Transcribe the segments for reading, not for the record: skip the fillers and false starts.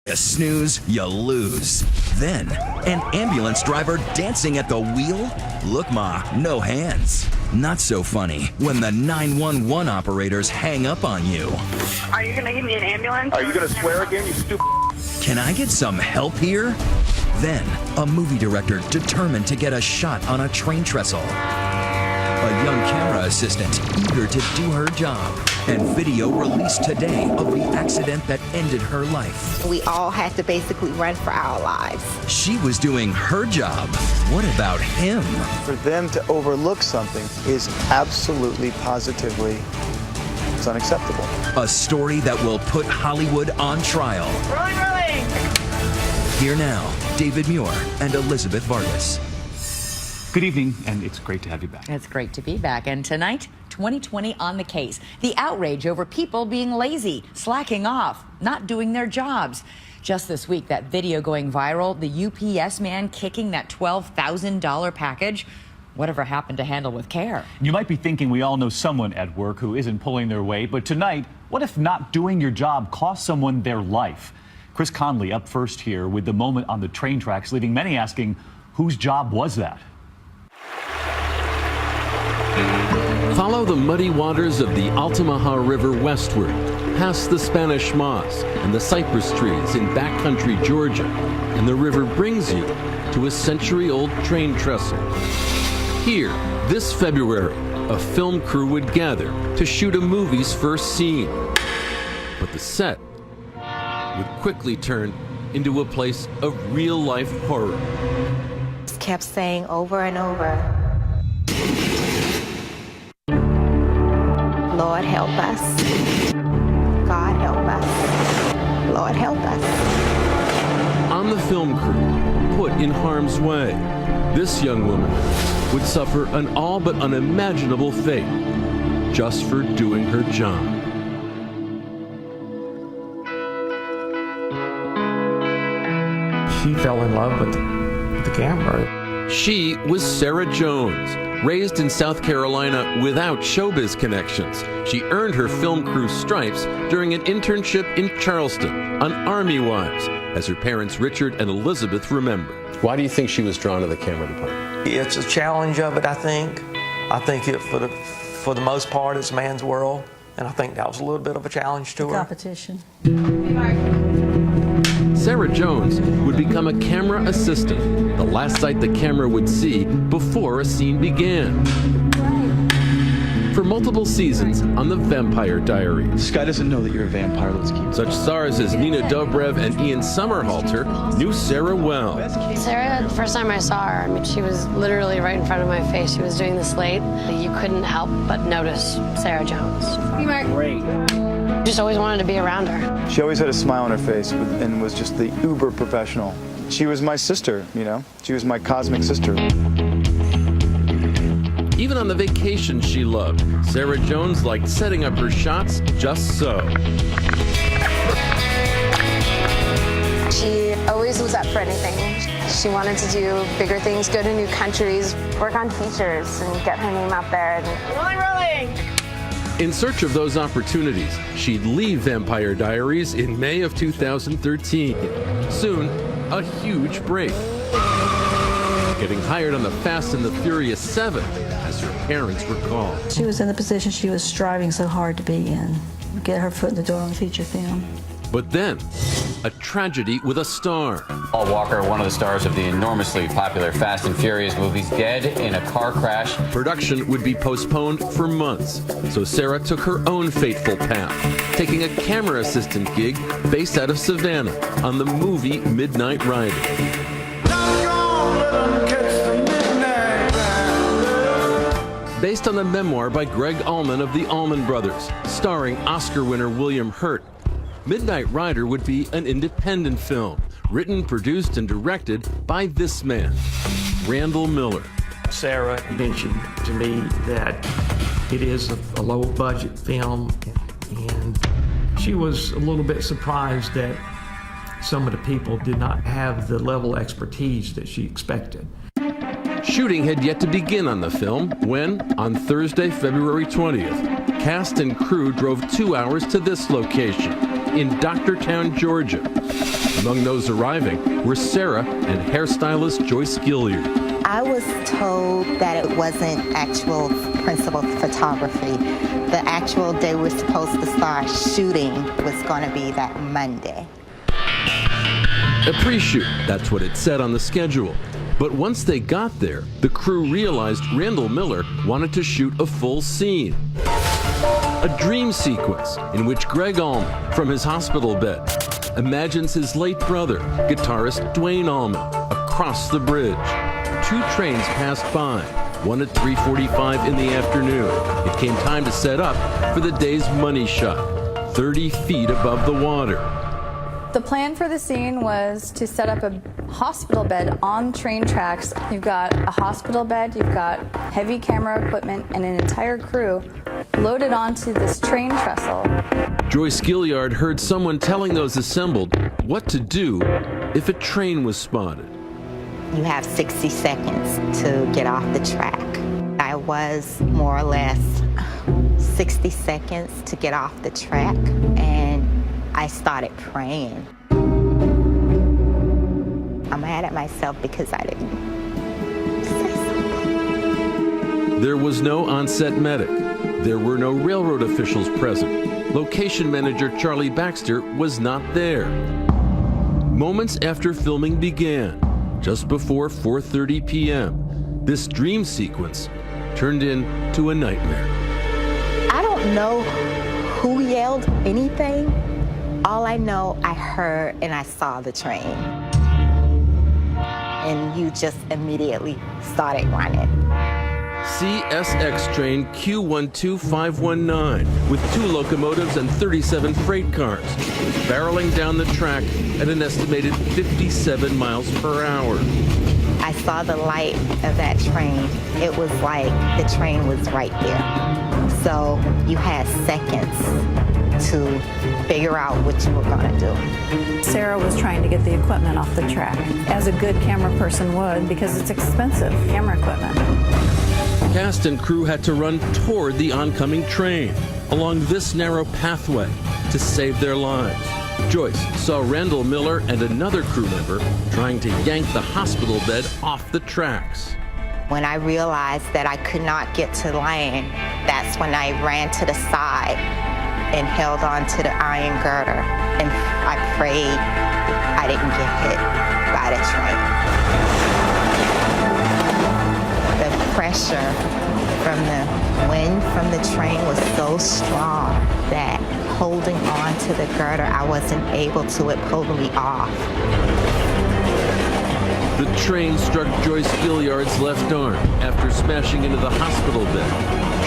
You snooze, you lose. Then, an ambulance driver dancing at the wheel? Look, Ma, no hands. Not so funny when the 911 operators hang up on you. Are you gonna give me an ambulance? Are you gonna swear again, you stupid? Can I get some help here? Then, a movie director determined to get a shot on a train trestle. A young camera assistant eager to do her job. And video released today of the accident that ended her life. We all had to basically run for our lives. She was doing her job. What about him? For them to overlook something is absolutely, positively, it's unacceptable. A story that will put Hollywood on trial. Rolling! Here now, David Muir and Elizabeth Vargas. Good evening, and it's great to have you back. It's great to be back. And tonight, 2020 on the case. The outrage over people being lazy, slacking off, not doing their jobs. Just this week, that video going viral, the UPS man kicking that $12,000 package. Whatever happened to handle with care? You might be thinking we all know someone at work who isn't pulling their weight, but tonight, what if not doing your job cost someone their life? Chris Conley up first here with the moment on the train tracks, leaving many asking, whose job was that? Follow the muddy waters of the Altamaha River westward, past the Spanish moss and the cypress trees in backcountry Georgia, and the river brings you to a century-old train trestle. Here, this February, a film crew would gather to shoot a movie's first scene. But the set would quickly turn into a place of real-life horror. Just kept saying over and over, Lord help us. God help us. Lord help us. On the film crew, put in harm's way, this young woman would suffer an all but unimaginable fate just for doing her job. She fell in love with the camera. She was Sarah Jones. Raised in South Carolina without showbiz connections, she earned her film crew stripes during an internship in Charleston on Army Wives, as her parents Richard and Elizabeth remember. Why do you think she was drawn to the camera department? It's a challenge of it, I think. I think for the most part, it's a man's world, and I think that was a little bit of a challenge to her. Competition. Sarah Jones would become a camera assistant, the last sight the camera would see before a scene began. For multiple seasons on The Vampire Diaries. This guy doesn't know that you're a vampire. Let's keep Such stars as Nina Dobrev and Ian Somerhalder knew Sarah well. Sarah, the first time I saw her, I mean, she was literally right in front of my face. She was doing the slate. You couldn't help but notice Sarah Jones. Great. Just always wanted to be around her. She always had a smile on her face and was just the uber professional. She was my sister, you know? She was my cosmic sister. Even on the vacations she loved, Sarah Jones liked setting up her shots just so. She always was up for anything. She wanted to do bigger things, go to new countries, work on features, and get her name out there. Rolling! In search of those opportunities, she'd leave Vampire Diaries in May of 2013. Soon, a huge break. Getting hired on the Fast and the Furious 7, as her parents recall. She was in the position she was striving so hard to be in, get her foot in the door on feature film. But then, a tragedy with a star. Paul Walker, one of the stars of the enormously popular Fast and Furious movies, dead in a car crash. Production would be postponed for months, so Sarah took her own fateful path, taking a camera assistant gig based out of Savannah on the movie Midnight Rider. Based on the memoir by Greg Allman of the Allman Brothers, starring Oscar winner William Hurt, Midnight Rider would be an independent film, written, produced, and directed by this man, Randall Miller. Sarah mentioned to me that it is a low-budget film, and she was a little bit surprised that some of the people did not have the level of expertise that she expected. Shooting had yet to begin on the film when, on Thursday, February 20th, cast and crew drove 2 hours to this location in Doctortown, Georgia. Among those arriving were Sarah and hairstylist Joyce Gilliard. I was told that it wasn't actual principal photography. The actual day we're supposed to start shooting was going to be that Monday. A pre-shoot, that's what it said on the schedule. But once they got there, the crew realized Randall Miller wanted to shoot a full scene. A dream sequence in which Greg Allman, from his hospital bed, imagines his late brother, guitarist Duane Allman, across the bridge. Two trains passed by, one at 3:45 in the afternoon. It came time to set up for the day's money shot, 30 feet above the water. The plan for the scene was to set up a hospital bed on train tracks. You've got a hospital bed, you've got heavy camera equipment, and an entire crew loaded onto this train trestle. Joyce Gilliard heard someone telling those assembled what to do if a train was spotted. You have 60 seconds to get off the track. I was more or less 60 seconds to get off the track, and I started praying. I'm mad at myself because I didn't say something. There was no on-set medic. There were no railroad officials present. Location manager Charlie Baxter was not there. Moments after filming began, just before 4:30 p.m., this dream sequence turned into a nightmare. I don't know who yelled anything. All I know, I heard and I saw the train. And you just immediately started running. CSX train Q12519 with 2 locomotives and 37 freight cars, barreling down the track at an estimated 57 miles per hour. I saw the light of that train. It was like the train was right there. So you had seconds to figure out what you were going to do. Sarah was trying to get the equipment off the track, as a good camera person would, because it's expensive, camera equipment. Cast and crew had to run toward the oncoming train along this narrow pathway to save their lives. Joyce saw Randall Miller and another crew member trying to yank the hospital bed off the tracks. When I realized that I could not get to land, that's when I ran to the side and held on to the iron girder, and I prayed I didn't get hit by the train. The pressure from the wind from the train was so strong that holding on to the girder, I wasn't able to. It pulled me off. The train struck Joyce Gilliard's left arm after smashing into the hospital bed,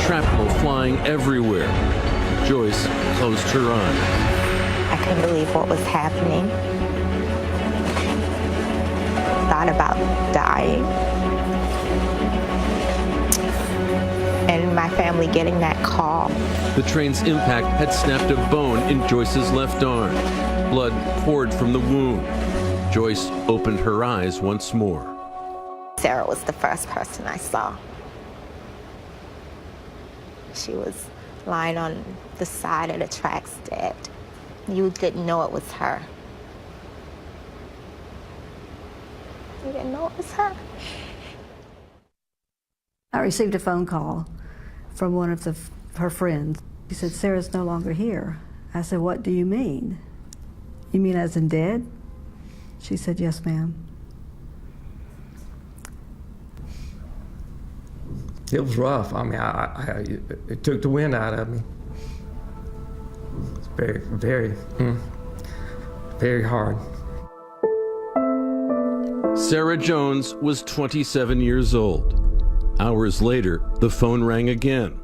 shrapnel flying everywhere. Joyce closed her eyes. I couldn't believe what was happening. Thought about dying. And my family getting that call. The train's impact had snapped a bone in Joyce's left arm. Blood poured from the wound. Joyce opened her eyes once more. Sarah was the first person I saw. She was lying on the side of the tracks dead. You didn't know it was her. You didn't know it was her. I received a phone call from one of her friends. She said, "Sarah's no longer here." I said, "What do you mean? You mean as in dead?" She said, "Yes, ma'am." It was rough. I mean, it took the wind out of me. It's very, very hard. Sarah Jones was 27 years old. Hours later, the phone rang again.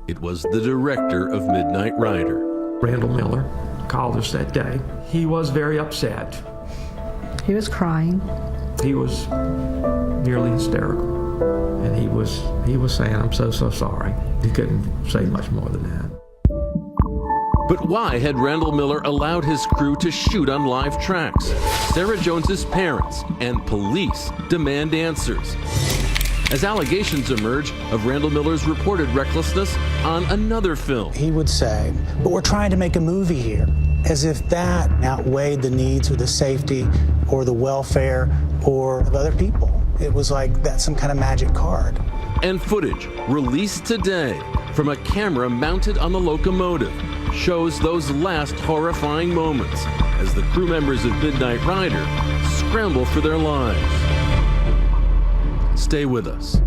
It was the director of Midnight Rider. Randall Miller called us that day. He was very upset. He was crying. He was nearly hysterical. And he was saying, "I'm so sorry." He couldn't say much more than that. But why had Randall Miller allowed his crew to shoot on live tracks? Sarah Jones's parents and police demand answers, as allegations emerge of Randall Miller's reported recklessness on another film. He would say, "But we're trying to make a movie here. as if that outweighed the needs or the safety or the welfare or of other people. It was like that's some kind of magic card. And footage released today from a camera mounted on the locomotive shows those last horrifying moments as the crew members of Midnight Rider scramble for their lives. Stay with us.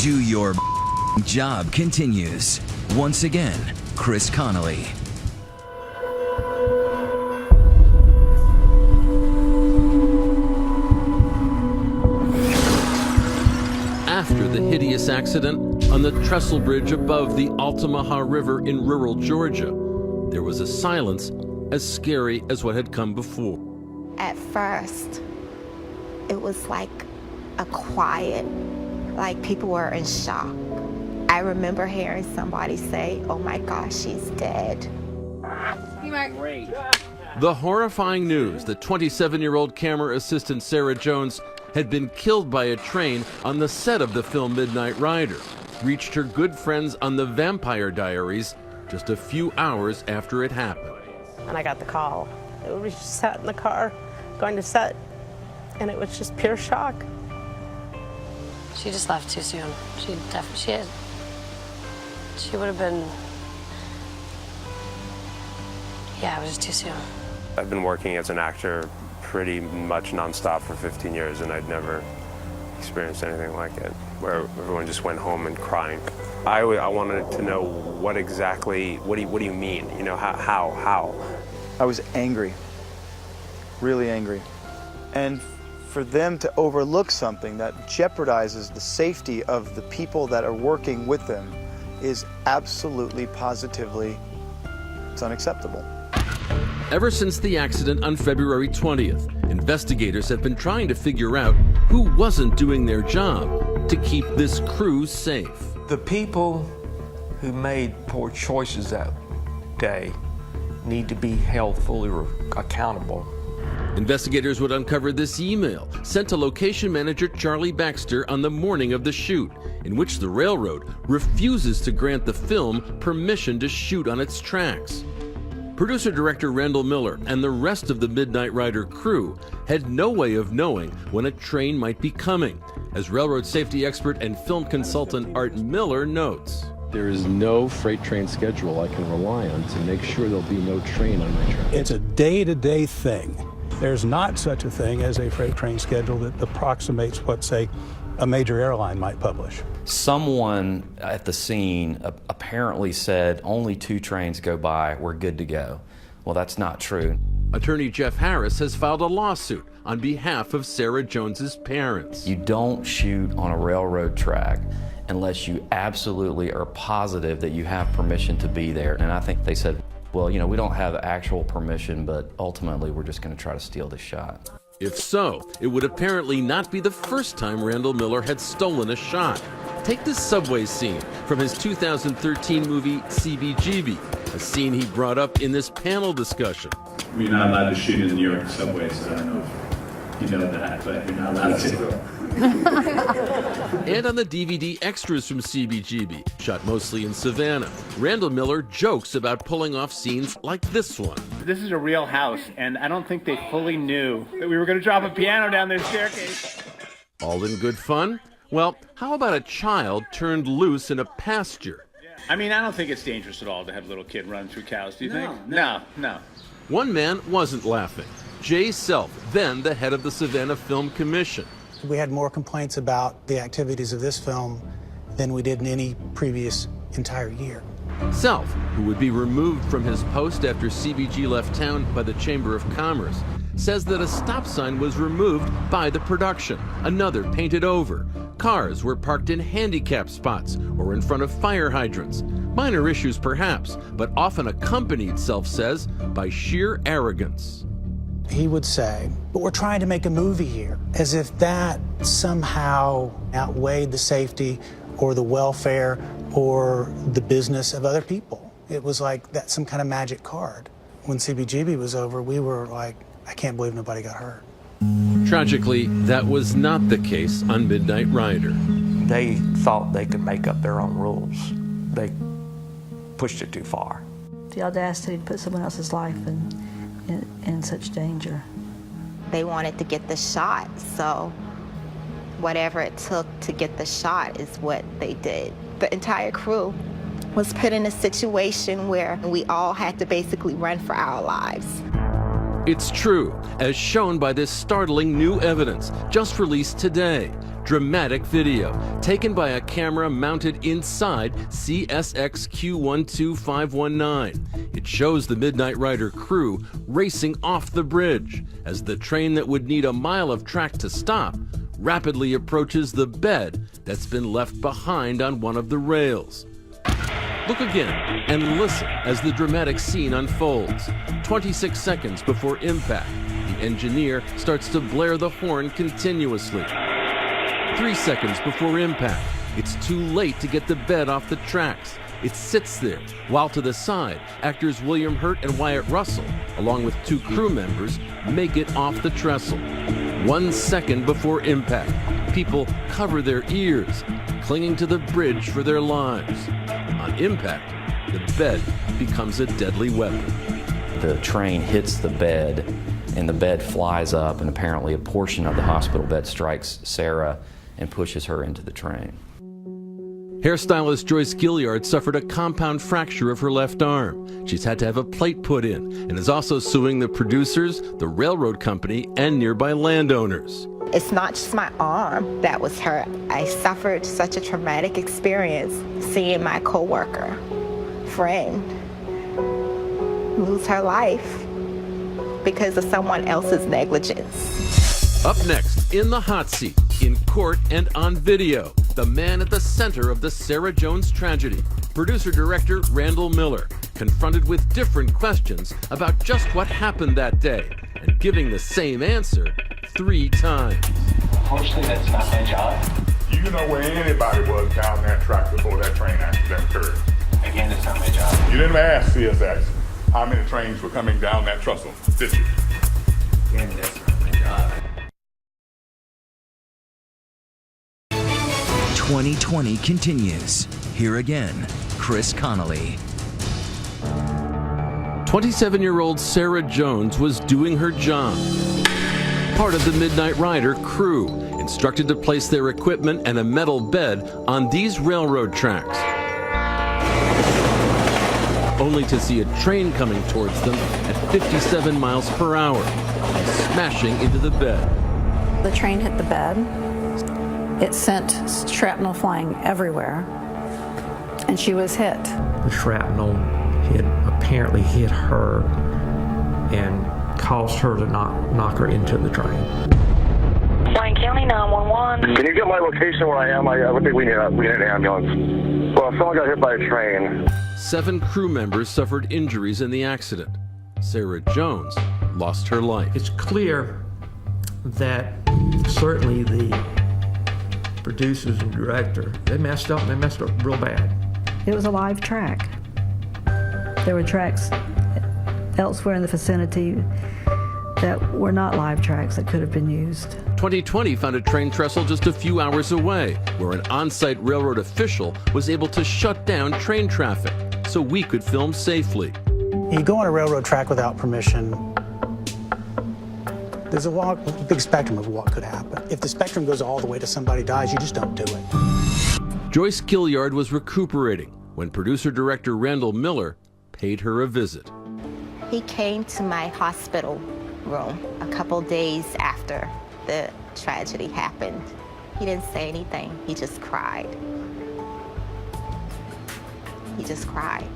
Do Your Job continues. Once again, Chris Connolly. After the hideous accident on the trestle bridge above the Altamaha River in rural Georgia, there was a silence as scary as what had come before. At first, it was like a quiet, like people were in shock. I remember hearing somebody say, "Oh my gosh, she's dead." The horrifying news that 27-year-old camera assistant Sarah Jones had been killed by a train on the set of the film Midnight Rider reached her good friends on The Vampire Diaries just a few hours after it happened. And I got the call. We just sat in the car going to set, and it was just pure shock. She just left too soon. She would have been, yeah, it was just too soon. I've been working as an actor pretty much nonstop for 15 years, and I'd never experienced anything like it, where everyone just went home and crying. I wanted to know what exactly, what do you mean? You know, how? I was angry, really angry. And for them to overlook something that jeopardizes the safety of the people that are working with them is absolutely, positively, it's unacceptable. Ever since the accident on February 20th, investigators have been trying to figure out who wasn't doing their job to keep this crew safe. The people who made poor choices that day need to be held fully accountable. Investigators would uncover this email sent to location manager Charlie Baxter on the morning of the shoot, in which the railroad refuses to grant the film permission to shoot on its tracks. Producer-director Randall Miller and the rest of the Midnight Rider crew had no way of knowing when a train might be coming, as railroad safety expert and film consultant Art Miller notes. There is no freight train schedule I can rely on to make sure there'll be no train on my track. It's a day-to-day thing. There's not such a thing as a freight train schedule that approximates what, say, a major airline might publish. Someone at the scene apparently said only 2 trains go by, we're good to go. Well, that's not true. Attorney Jeff Harris has filed a lawsuit on behalf of Sarah Jones's parents. You don't shoot on a railroad track unless you absolutely are positive that you have permission to be there. And I think they said, well, you know, we don't have actual permission, but ultimately we're just going to try to steal this shot. If so, it would apparently not be the first time Randall Miller had stolen a shot. Take this subway scene from his 2013 movie CBGB, a scene he brought up in this panel discussion. We're not allowed to shoot in the New York subways, so I don't know if you know that, but you're not allowed to. And on the DVD extras from CBGB, shot mostly in Savannah, Randall Miller jokes about pulling off scenes like this one. This is a real house, and I don't think they fully knew that we were going to drop a piano down their staircase. All in good fun? Well, how about a child turned loose in a pasture? I mean, I don't think it's dangerous at all to have a little kid run through cows, do you think? No. One man wasn't laughing. Jay Self, then the head of the Savannah Film Commission. We had more complaints about the activities of this film than we did in any previous entire year. Self, who would be removed from his post after CBG left town by the Chamber of Commerce, says that a stop sign was removed by the production, another painted over. Cars were parked in handicap spots or in front of fire hydrants. Minor issues perhaps, but often accompanied, Self says, by sheer arrogance. He would say, but we're trying to make a movie here, as if that somehow outweighed the safety or the welfare or the business of other people. It was like that's some kind of magic card. When CBGB was over, we were like, I can't believe nobody got hurt. Tragically, that was not the case on Midnight Rider. They thought they could make up their own rules. They pushed it too far. The audacity to put someone else's life in such danger. They wanted to get the shot, so whatever it took to get the shot is what they did. The entire crew was put in a situation where we all had to basically run for our lives. It's true, as shown by this startling new evidence just released today. Dramatic video taken by a camera mounted inside CSX Q12519. It shows the Midnight Rider crew racing off the bridge as the train that would need a mile of track to stop rapidly approaches the bed that's been left behind on one of the rails. Look again and listen as the dramatic scene unfolds. 26 seconds before impact, the engineer starts to blare the horn continuously. 3 seconds before impact, it's too late to get the bed off the tracks. It sits there, while to the side, actors William Hurt and Wyatt Russell, along with 2 crew members, make it off the trestle. 1 second before impact, people cover their ears, clinging to the bridge for their lives. On impact, the bed becomes a deadly weapon. The train hits the bed, and the bed flies up, and apparently a portion of the hospital bed strikes Sarah and pushes her into the train. Hairstylist Joyce Gilliard suffered a compound fracture of her left arm. She's had to have a plate put in and is also suing the producers, the railroad company, and nearby landowners. It's not just my arm that was hurt. I suffered such a traumatic experience seeing my coworker, friend, lose her life because of someone else's negligence. Up next, in the hot seat, in court and on video, the man at the center of the Sarah Jones tragedy, producer-director Randall Miller, confronted with different questions about just what happened that day, and giving the same answer 3 times. Unfortunately, that's not my job. You know where anybody was down that track before that train accident occurred? Again, it's not my job. You didn't ask CSX how many trains were coming down that trestle, did you? Again, that's not my job. 2020 continues. Here again, Chris Connolly. 27-year-old Sarah Jones was doing her job. Part of the Midnight Rider crew, instructed to place their equipment and a metal bed on these railroad tracks. Only to see a train coming towards them at 57 miles per hour and smashing into the bed. The train hit the bed. It sent shrapnel flying everywhere, and she was hit. The shrapnel apparently hit her and caused her to knock her into the train. Wayne County 911. Can you get my location where I am? I think we need an ambulance. Well, someone got hit by a train. 7 crew members suffered injuries in the accident. Sarah Jones lost her life. It's clear that certainly the producers and director, they messed up real bad. It was a live track. There were tracks elsewhere in the vicinity that were not live tracks that could have been used. 2020 found a train trestle just a few hours away, where an on-site railroad official was able to shut down train traffic so we could film safely. You go on a railroad track without permission, there's a big spectrum of what could happen. If the spectrum goes all the way to somebody dies, you just don't do it. Joyce Gilliard was recuperating when producer-director Randall Miller paid her a visit. He came to my hospital room a couple days after the tragedy happened. He didn't say anything. He just cried. He just cried.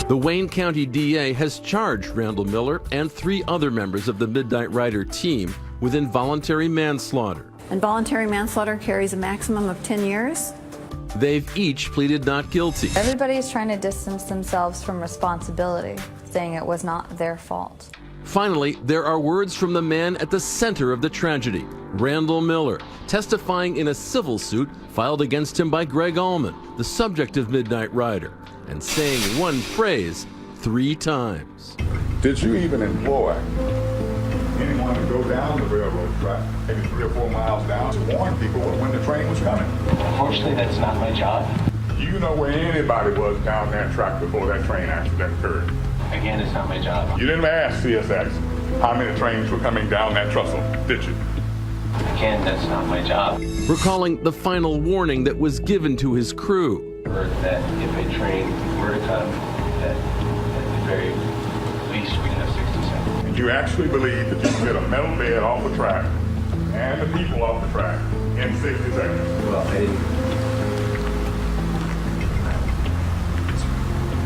The Wayne County DA has charged Randall Miller and 3 other members of the Midnight Rider team with involuntary manslaughter. Involuntary manslaughter carries a maximum of 10 years. They've each pleaded not guilty. Everybody's trying to distance themselves from responsibility, saying it was not their fault. Finally, there are words from the man at the center of the tragedy, Randall Miller, testifying in a civil suit filed against him by Greg Allman, the subject of Midnight Rider, and saying one phrase 3 times. Did you even employ anyone to go down the railroad track, maybe 3 or 4 miles down, to warn people when the train was coming? Unfortunately, that's not my job. Do you know where anybody was down that track before that train accident occurred? Again, it's not my job. You didn't ask CSX how many trains were coming down that trestle, did you? Again, that's not my job. Recalling the final warning that was given to his crew. Heard that if a train were to come, that at the very least we could have 60 seconds. And you actually believe that you can get a metal bed off the track and the people off the track in 60 seconds? Well, I didn't.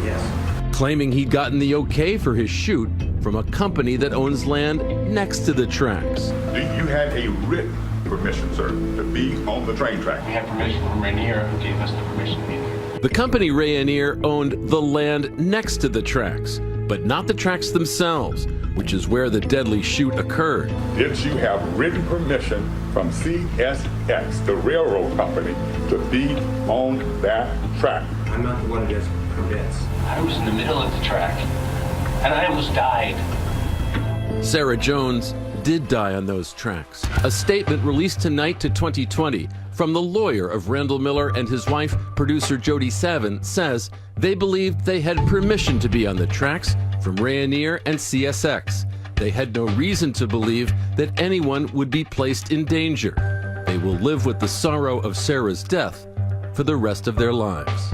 Yes. Claiming he'd gotten the okay for his shoot from a company that owns land next to the tracks. Do you have a written permission, sir, to be on the train track? We have permission from Rainier, who gave us the permission to be there. The company Rainier owned the land next to the tracks, but not the tracks themselves, which is where the deadly shoot occurred. Did you have written permission from CSX, the railroad company, to be on that track? I'm not the one who gets permits. I was in the middle of the track, and I almost died. Sarah Jones did die on those tracks. A statement released tonight to 2020 from the lawyer of Randall Miller and his wife, producer Jody Savin, says they believed they had permission to be on the tracks from Rainier and CSX. They had no reason to believe that anyone would be placed in danger. They will live with the sorrow of Sarah's death for the rest of their lives.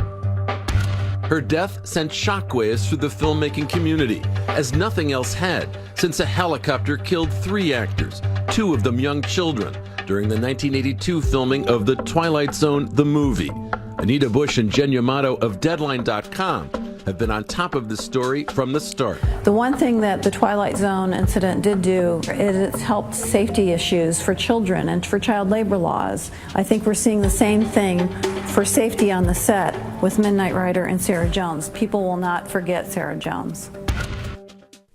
Her death sent shockwaves through the filmmaking community, as nothing else had, since a helicopter killed 3 actors, 2 of them young children, during the 1982 filming of The Twilight Zone, the movie. Anita Bush and Jen Yamato of Deadline.com have been on top of the story from the start. The one thing that the Twilight Zone incident did do is it's helped safety issues for children and for child labor laws. I think we're seeing the same thing for safety on the set with Midnight Rider and Sarah Jones. People will not forget Sarah Jones.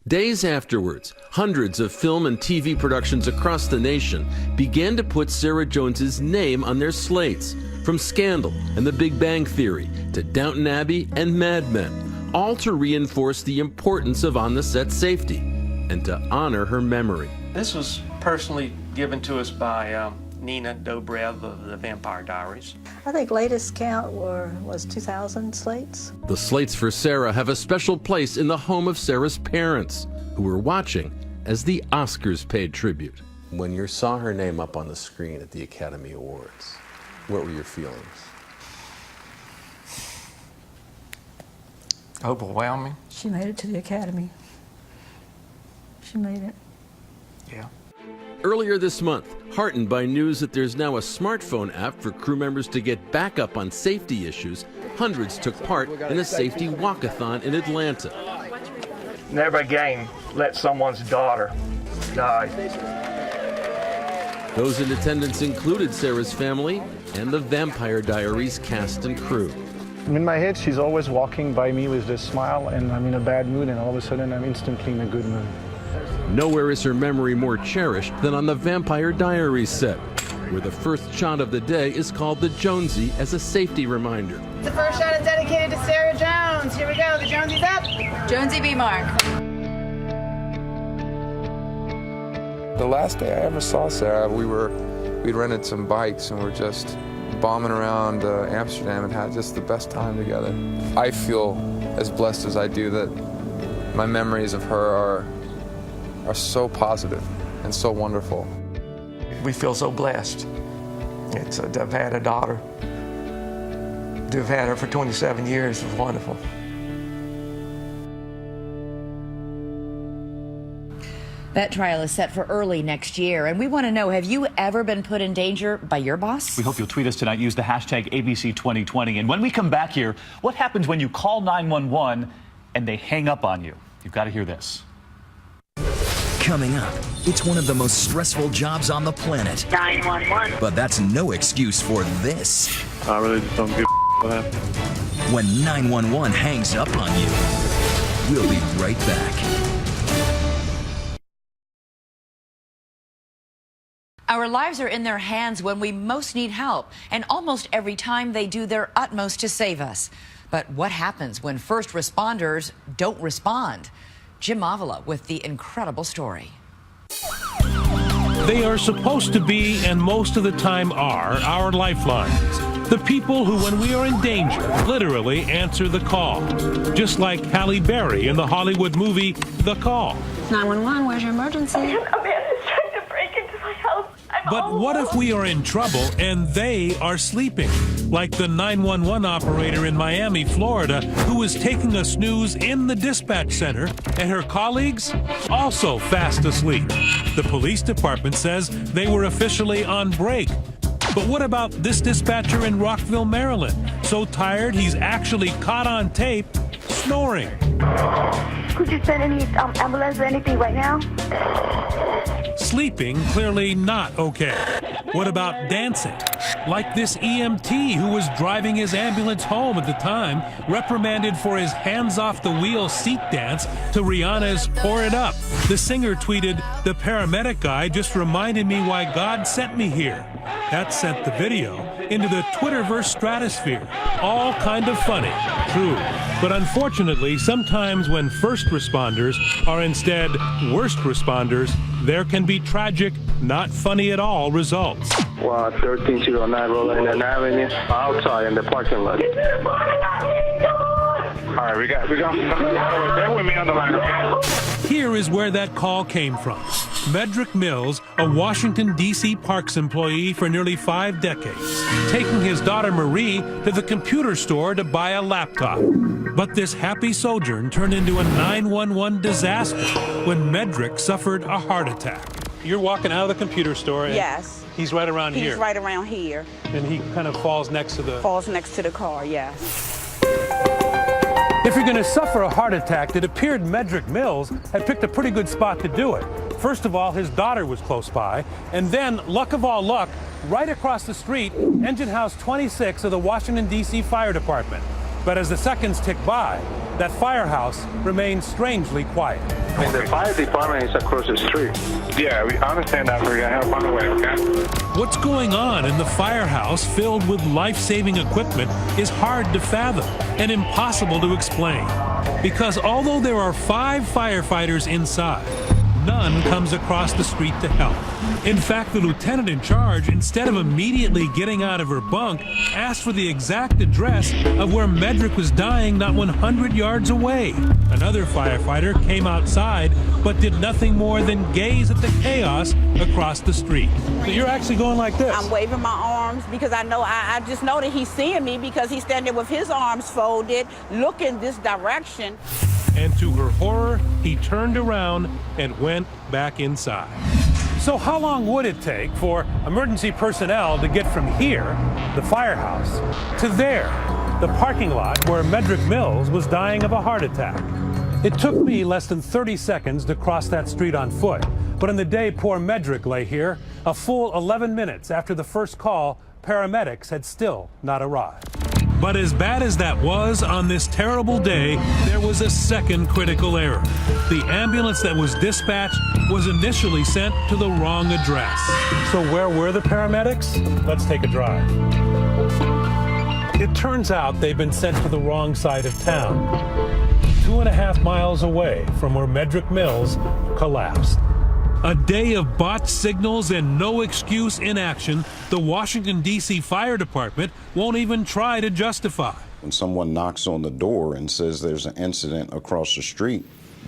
Days afterwards, hundreds of film and TV productions across the nation began to put Sarah Jones's name on their slates, from Scandal and The Big Bang Theory to Downton Abbey and Mad Men, all to reinforce the importance of on-the-set safety and to honor her memory. This was personally given to us by Nina Dobrev of the Vampire Diaries. I think latest count was 2,000 slates. The slates for Sarah have a special place in the home of Sarah's parents, who were watching as the Oscars paid tribute. When you saw her name up on the screen at the Academy Awards, what were your feelings? Overwhelming. She made it to the Academy. She made it. Yeah. Earlier this month, heartened by news that there's now a smartphone app for crew members to get backup on safety issues, hundreds took part in a safety walkathon in Atlanta. Never again let someone's daughter die. Those in attendance included Sarah's family and the Vampire Diaries cast and crew. In my head, she's always walking by me with this smile, and I'm in a bad mood, and all of a sudden I'm instantly in a good mood. Nowhere is her memory more cherished than on the Vampire Diaries set, where the first shot of the day is called the Jonesy as a safety reminder. The first shot is dedicated to Sarah Jones. Here we go, the Jonesy's up. Jonesy B. Mark. The last day I ever saw Sarah, we'd rented some bikes and we're just bombing around Amsterdam and had just the best time together. I feel as blessed as I do that my memories of her are so positive and so wonderful. We feel so blessed. To have had a daughter, to have had her for 27 years was wonderful. That trial is set for early next year, and we want to know, have you ever been put in danger by your boss? We hope you'll tweet us tonight. Use the hashtag ABC2020. And when we come back here, what happens when you call 911 and they hang up on you? You've got to hear this. Coming up, it's one of the most stressful jobs on the planet. 911. But that's no excuse for this. I really just don't give a what happened. When 911 hangs up on you, we'll be right back. Our lives are in their hands when we most need help, and almost every time they do their utmost to save us. But what happens when first responders don't respond? Jim Avila with the incredible story. They are supposed to be, and most of the time are, our lifelines. The people who, when we are in danger, literally answer the call. Just like Halle Berry in the Hollywood movie, The Call. 911, where's your emergency? A man is trying to break into my house. But what if we are in trouble and they are sleeping? Like the 911 operator in Miami, Florida, who was taking a snooze in the dispatch center, and her colleagues also fast asleep. The police department says they were officially on break. But what about this dispatcher in Rockville, Maryland? So tired he's actually caught on tape snoring. Could you send any ambulance or anything right now? Sleeping, clearly not okay. What about dancing? Like this EMT who was driving his ambulance home at the time, reprimanded for his hands-off-the-wheel seat dance to Rihanna's Pour It Up. The singer tweeted, "The paramedic guy just reminded me why God sent me here." That sent the video into the Twitterverse stratosphere. All kind of funny, true. But unfortunately, sometimes when first responders are instead worst responders, there can be tragic, not funny at all results. 13209 Rolling Avenue, outside in the parking lot. All right, we got. Bear with me on the line. Here is where that call came from. Medrick Mills, a Washington, D.C. Parks employee for nearly 5 decades, taking his daughter Marie to the computer store to buy a laptop. But this happy sojourn turned into a 911 disaster when Medrick suffered a heart attack. You're walking out of the computer store. And yes. He's right around here. He's right around here. And he kind of falls next to the... Falls next to the car, yes. If you're going to suffer a heart attack, it appeared Medrick Mills had picked a pretty good spot to do it. First of all, his daughter was close by, and then, luck of all luck, right across the street, Engine House 26 of the Washington, D.C. Fire Department. But as the seconds ticked by, that firehouse remained strangely quiet. I mean, the fire department is across the street. Yeah, we understand that. We're going to help on the way, okay? What's going on in the firehouse filled with life-saving equipment is hard to fathom and impossible to explain. Because although there are 5 firefighters inside, none comes across the street to help. In fact, the lieutenant in charge, instead of immediately getting out of her bunk, asked for the exact address of where Medrick was dying not 100 yards away. Another firefighter came outside, but did nothing more than gaze at the chaos across the street. So you're actually going like this? I'm waving my arms because I just know that he's seeing me because he's standing with his arms folded, looking this direction. And to her horror, he turned around and went back inside. So how long would it take for emergency personnel to get from here, the firehouse, to there, the parking lot where Medrick Mills was dying of a heart attack? It took me less than 30 seconds to cross that street on foot. But in the day poor Medrick lay here, a full 11 minutes after the first call, paramedics had still not arrived. But as bad as that was, on this terrible day, there was a second critical error. The ambulance that was dispatched was initially sent to the wrong address. So where were the paramedics? Let's take a drive. It turns out they've been sent to the wrong side of town, 2.5 miles away from where Medrick Mills collapsed. A day of botched signals and no excuse inaction, the Washington, D.C. Fire Department won't even try to justify. When someone knocks on the door and says there's an incident across the street,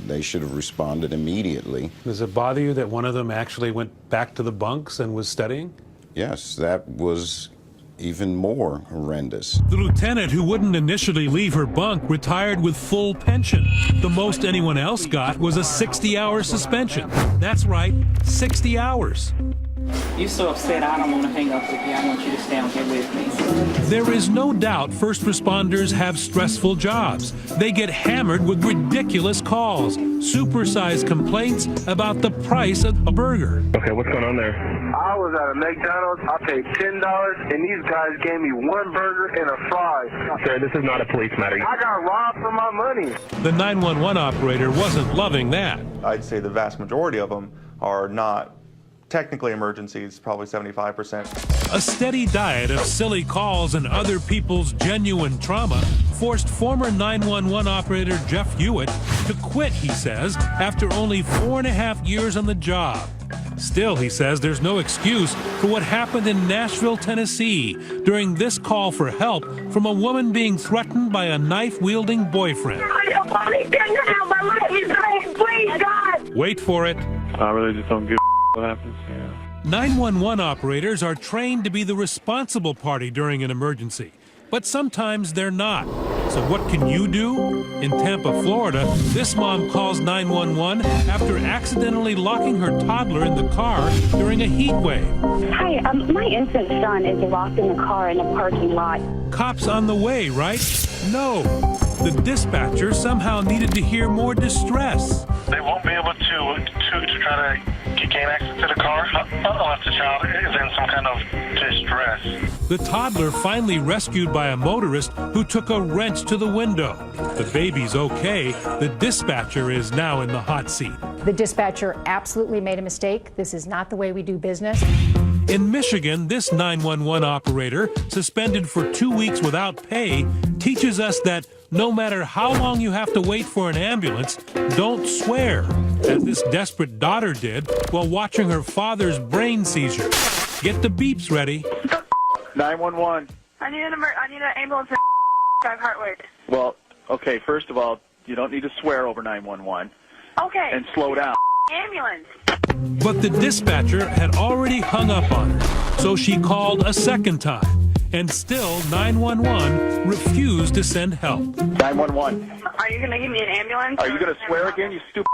they should have responded immediately. Does it bother you that one of them actually went back to the bunks and was studying? Yes, that was even more horrendous. The lieutenant, who wouldn't initially leave her bunk, retired with full pension. The most anyone else got was a 60-hour suspension. That's right, 60 hours. You're so upset, I don't want to hang up with you. I want you to stay on here with me. There is no doubt first responders have stressful jobs. They get hammered with ridiculous calls, supersized complaints about the price of a burger. Okay, what's going on there? I was at a McDonald's. I paid $10, and these guys gave me 1 burger and a fry. Sir, this is not a police matter. I got robbed for my money. The 911 operator wasn't loving that. I'd say the vast majority of them are not technically emergencies, probably 75%. A steady diet of silly calls and other people's genuine trauma forced former 911 operator Jeff Hewitt to quit, he says, after only 4.5 years on the job. Still, he says there's no excuse for what happened in Nashville, Tennessee, during this call for help from a woman being threatened by a knife-wielding boyfriend. I don't want anything now. My life is great. Please, God. Wait for it. I really just don't give what happens. Yeah. 911 operators are trained to be the responsible party during an emergency, but sometimes they're not. So what can you do? In Tampa, Florida, this mom calls 911 after accidentally locking her toddler in the car during a heat wave. Hi, my infant son is locked in the car in a parking lot. Cops on the way, right? No. The dispatcher somehow needed to hear more distress. They won't be able to try to gain access to the car unless the child is in some kind of distress. The toddler finally rescued by a motorist who took a wrench to the window. The baby's okay. The dispatcher is now in the hot seat. The dispatcher absolutely made a mistake. This is not the way we do business. In Michigan, this 911 operator, suspended for 2 weeks without pay, teaches us that no matter how long you have to wait for an ambulance, don't swear, as this desperate daughter did while watching her father's brain seizure. Get the beeps ready. 911. I need an ambulance in 5 Hartway. Well, okay, first of all, you don't need to swear over 911. Okay. And slow down. Ambulance. But the dispatcher had already hung up on her, so she called a second time. And still, 911 refused to send help. 911. Are you going to give me an ambulance? Are you going to swear again, you stupid?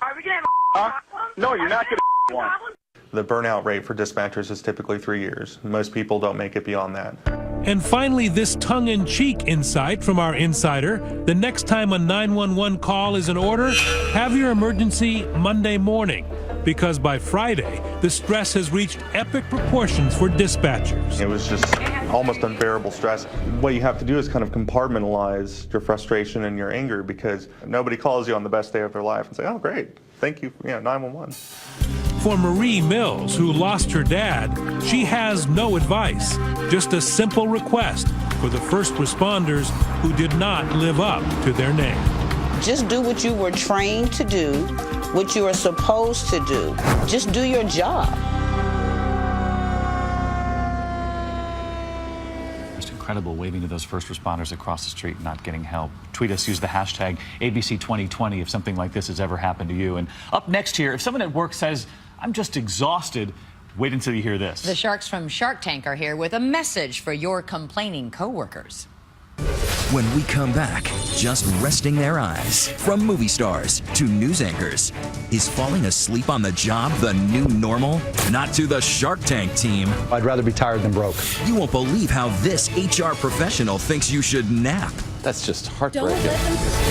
Are we going to have a No, you're not going to one. The burnout rate for dispatchers is typically 3 years. Most people don't make it beyond that. And finally, this tongue-in-cheek insight from our insider: the next time a 911 call is in order, have your emergency Monday morning, because by Friday, the stress has reached epic proportions for dispatchers. It was just almost unbearable stress. What you have to do is kind of compartmentalize your frustration and your anger, because nobody calls you on the best day of their life and say, oh, great, thank you, 911. For Marie Mills, who lost her dad, she has no advice, just a simple request for the first responders who did not live up to their name. Just do what you were trained to do, what you are supposed to do. Just do your job. Just incredible waving to those first responders across the street, not getting help. Tweet us, use the hashtag ABC2020 if something like this has ever happened to you. And up next here, if someone at work says, I'm just exhausted, wait until you hear this. The sharks from Shark Tank are here with a message for your complaining coworkers. When we come back, just resting their eyes. From movie stars to news anchors. Is falling asleep on the job the new normal? Not to the Shark Tank team. I'd rather be tired than broke. You won't believe how this HR professional thinks you should nap. That's just heartbreaking.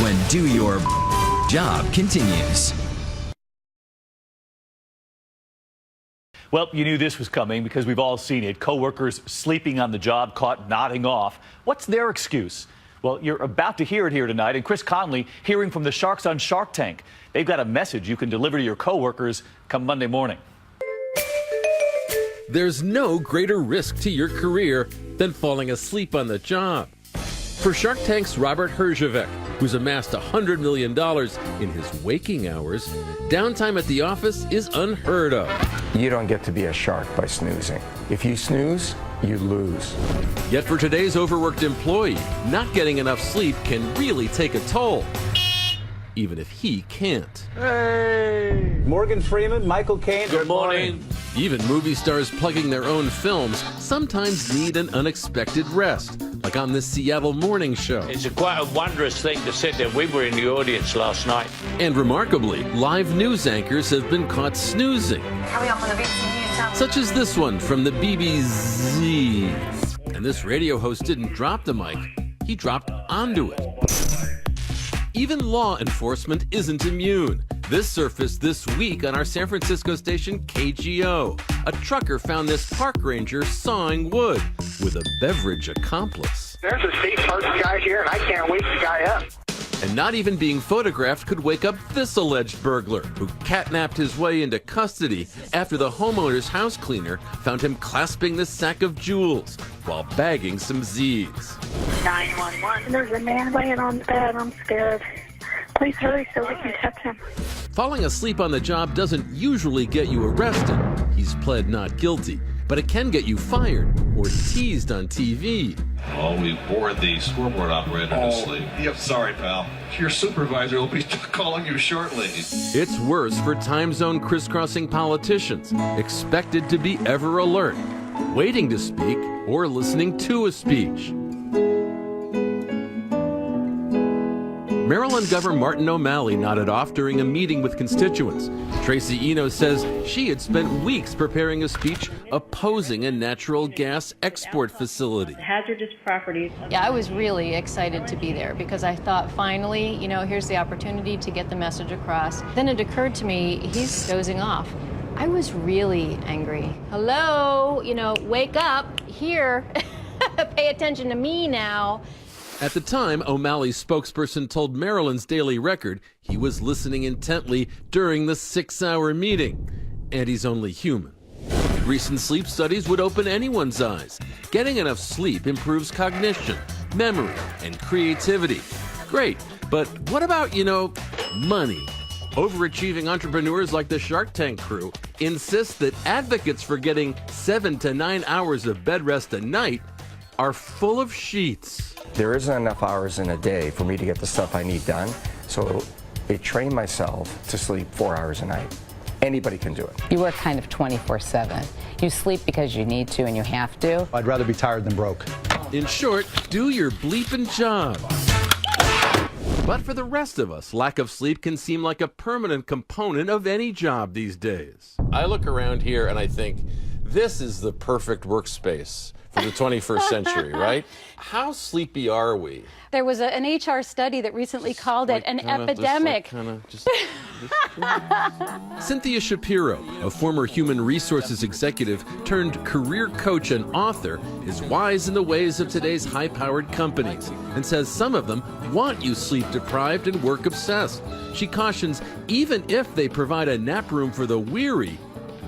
When Do Your Job continues. Well, you knew this was coming because we've all seen it. Coworkers sleeping on the job, caught nodding off. What's their excuse? Well, you're about to hear it here tonight. And Chris Conley hearing from the Sharks on Shark Tank. They've got a message you can deliver to your coworkers come Monday morning. There's no greater risk to your career than falling asleep on the job. For Shark Tank's Robert Herjavec, who's amassed $100 million in his waking hours, downtime at the office is unheard of. You don't get to be a shark by snoozing. If you snooze, you lose. Yet for today's overworked employee, not getting enough sleep can really take a toll, even if he can't. Hey! Morgan Freeman, Michael Caine. Good morning. Even movie stars plugging their own films sometimes need an unexpected rest, like on this Seattle morning show. It's quite a wondrous thing to sit there. We were in the audience last night. And remarkably, live news anchors have been caught snoozing. Coming up on the BBC News Channel. Such as this one from the BBC. And this radio host didn't drop the mic, he dropped onto it. Even law enforcement isn't immune. This surfaced this week on our San Francisco station KGO. A trucker found this park ranger sawing wood with a beverage accomplice. There's a state park guy here, and I can't wake the guy up. And not even being photographed could wake up this alleged burglar, who catnapped his way into custody after the homeowner's house cleaner found him clasping this sack of jewels while bagging some Z's. 911. There's a man laying on the bed. I'm scared. Please hurry so we can touch him. Falling asleep on the job doesn't usually get you arrested. He's pled not guilty. But it can get you fired or teased on TV. Oh, we bored the scoreboard operator to sleep. Yep, sorry, pal. Your supervisor will be calling you shortly. It's worse for time zone crisscrossing politicians, expected to be ever alert, waiting to speak or listening to a speech. Maryland Governor Martin O'Malley nodded off during a meeting with constituents. Tracy Eno says she had spent weeks preparing a speech opposing a natural gas export facility. Hazardous properties. Yeah, I was really excited to be there because I thought finally, here's the opportunity to get the message across. Then it occurred to me, he's dozing off. I was really angry. Hello, wake up here. Pay attention to me now. At the time, O'Malley's spokesperson told Maryland's Daily Record he was listening intently during the 6-hour meeting. And he's only human. Recent sleep studies would open anyone's eyes. Getting enough sleep improves cognition, memory, and creativity. Great, but what about, money? Overachieving entrepreneurs like the Shark Tank crew insist that advocates for getting 7 to 9 hours of bed rest a night are full of sheets. There isn't enough hours in a day for me to get the stuff I need done, so I train myself to sleep 4 hours a night. Anybody can do it. You work kind of 24/7. You sleep because you need to and you have to. I'd rather be tired than broke. In short, do your bleeping job. But for the rest of us, lack of sleep can seem like a permanent component of any job these days. I look around here and I think, this is the perfect workspace for the 21st century, right? How sleepy are we? There was an HR study that recently called it an epidemic. Cynthia Shapiro, a former human resources executive turned career coach and author, is wise in the ways of today's high-powered companies and says some of them want you sleep-deprived and work-obsessed. She cautions, even if they provide a nap room for the weary,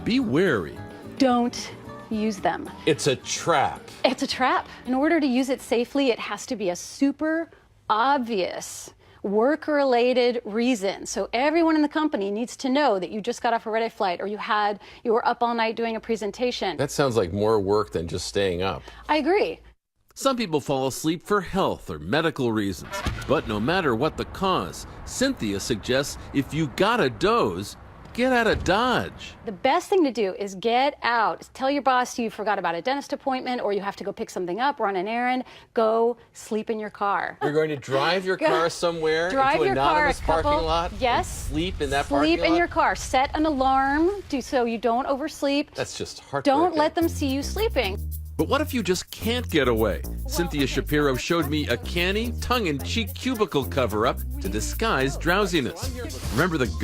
be wary. Don't use them. It's a trap. It's a trap. In order to use it safely, it has to be a super obvious work-related reason. So everyone in the company needs to know that you just got off a red-eye flight or you were up all night doing a presentation. That sounds like more work than just staying up. I agree. Some people fall asleep for health or medical reasons. But no matter what the cause, Cynthia suggests if you gotta doze, get out of Dodge. The best thing to do is get out. Tell your boss you forgot about a dentist appointment or you have to go pick something up, run an errand. Go sleep in your car. You're going to drive your car somewhere into an anonymous parking lot? Yes. Sleep in that parking lot? Sleep in your car. Set an alarm so you don't oversleep. That's just heartbreaking. Don't let them see you sleeping. But what if you just can't get away? Cynthia Shapiro showed me a canny, tongue-in-cheek cubicle cover-up to disguise drowsiness. Remember the